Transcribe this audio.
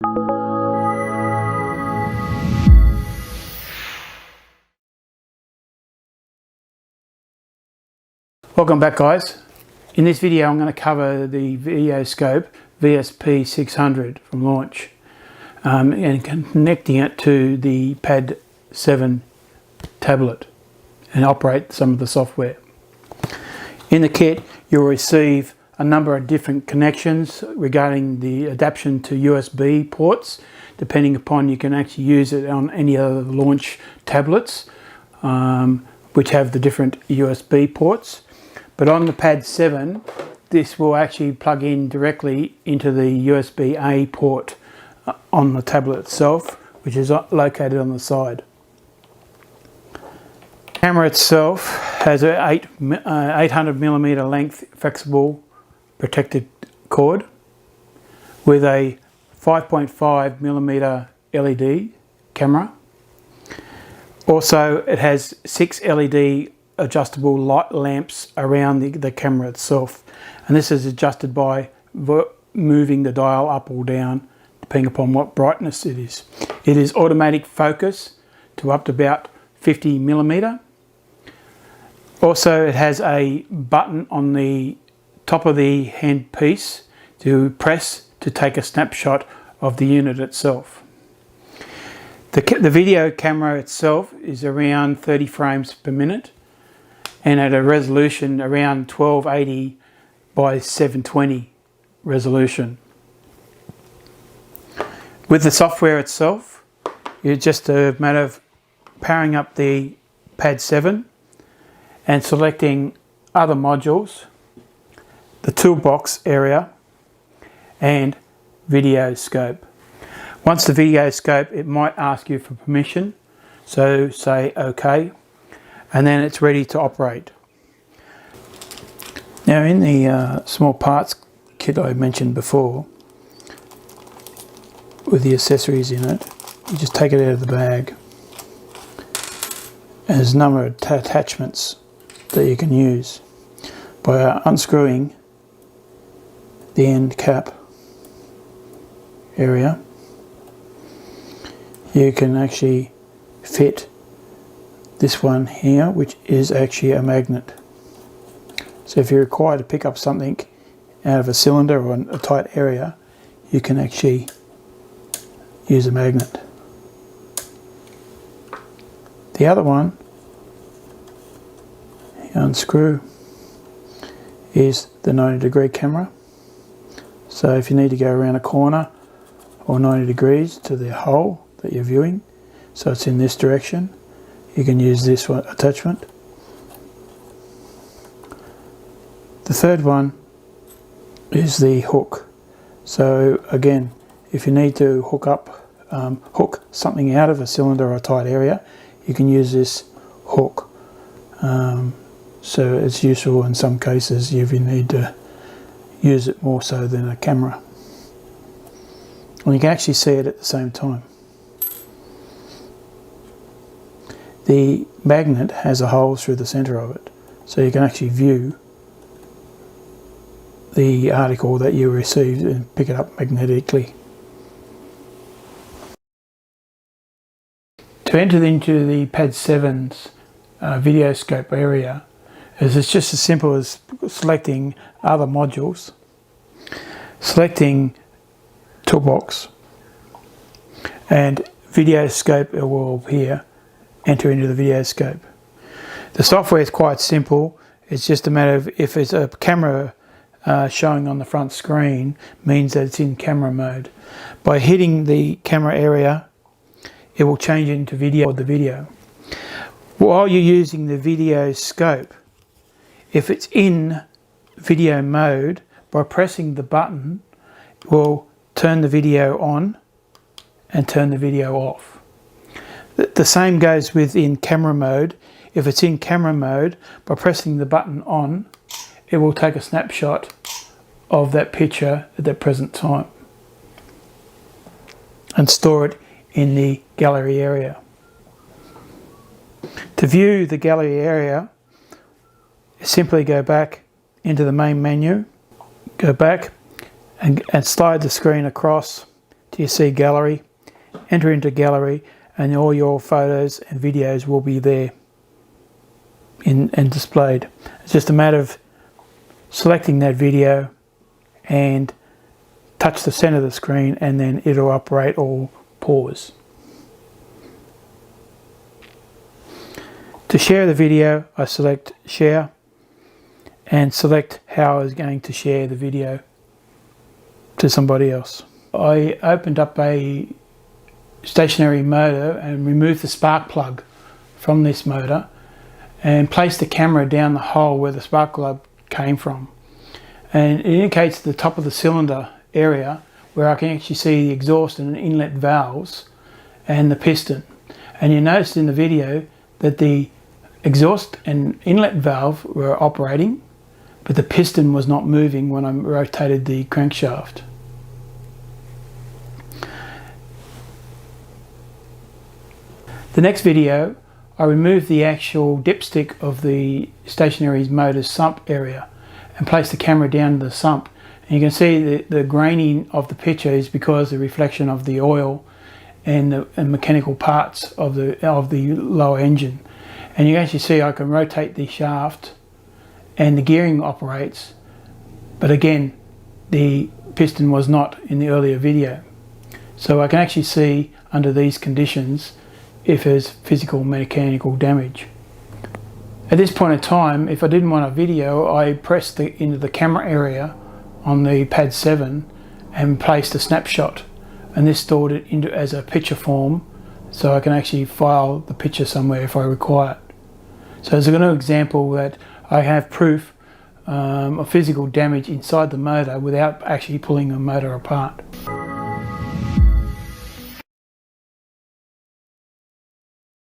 Welcome back, guys. In this video I'm going to cover the Videoscope VSP-600 from launch and connecting it to the PAD VII tablet and operate some of the software. In the kit you'll receive a number of different connections regarding the adaptation to USB ports. Depending upon, you can actually use it on any other launch tablets which have the different USB ports. But on the PAD VII, this will actually plug in directly into the USB-A port on the tablet itself, which is located on the side. The camera itself has an 800mm length flexible protected cord with a 5.5mm LED camera. Also, it has 6 LED adjustable light lamps around the camera itself, and this is adjusted by moving the dial up or down depending upon what brightness it is. It is automatic focus to up to about 50mm. Also, it has a button on the top of the handpiece to press to take a snapshot of the unit itself. The video camera itself is around 30 frames per minute and at a resolution around 1280 by 720 resolution. With the software itself, it's just a matter of powering up the PAD VII and selecting other modules, the toolbox area and Videoscope. Once the Videoscope, it might ask you for permission, so say OK, and then it's ready to operate. Now in the small parts kit I mentioned before, with the accessories in it, you just take it out of the bag. And there's a number of attachments that you can use. By unscrewing the end cap area, you can actually fit this one here, which is actually a magnet. So if you're required to pick up something out of a cylinder or a tight area, you can actually use a magnet. The other one, you unscrew, is the 90-degree camera. So if you need to go around a corner or 90 degrees to the hole that you're viewing, so it's in this direction, you can use this one attachment. The third one is the hook. So again, if you need to hook something out of a cylinder or a tight area, you can use this hook. So it's useful in some cases if you need to use it more so than a camera. And you can actually see it at the same time. The magnet has a hole through the centre of it, so you can actually view the article that you received and pick it up magnetically. To enter into the PAD VII's Videoscope area, it's just as simple as selecting other modules, selecting toolbox, and Videoscope will appear. Enter into the Videoscope. The software is quite simple. It's just a matter of, if it's a camera showing on the front screen, means that it's in camera mode. By hitting the camera area, it will change into video or the video. While you're using the Videoscope, if it's in video mode, by pressing the button, it will turn the video on and turn the video off. The same goes with in camera mode. If it's in camera mode, by pressing the button on, it will take a snapshot of that picture at that present time and store it in the gallery area. To view the gallery area, simply go back into the main menu, go back and slide the screen across to your C gallery, enter into gallery, and all your photos and videos will be there and displayed. It's just a matter of selecting that video and touch the center of the screen, and then it'll operate or pause. To share the video, I select share and select how I was going to share the video to somebody else. I opened up a stationary motor and removed the spark plug from this motor and placed the camera down the hole where the spark plug came from. And it indicates the top of the cylinder area where I can actually see the exhaust and inlet valves and the piston. And you noticed in the video that the exhaust and inlet valve were operating, but the piston was not moving when I rotated the crankshaft. The next video, I removed the actual dipstick of the stationary motor's sump area and placed the camera down to the sump. And you can see the graining of the picture is because of the reflection of the oil and the mechanical parts of the lower engine. And you can actually see I can rotate the shaft and the gearing operates, but again the piston was not in the earlier video. So I can actually see under these conditions if there's physical mechanical damage. At this point in time, if I didn't want a video, I pressed into the camera area on the PAD VII and placed a snapshot, and this stored it into as a picture form, so I can actually file the picture somewhere if I require it. So there's another example that I have proof of physical damage inside the motor without actually pulling the motor apart.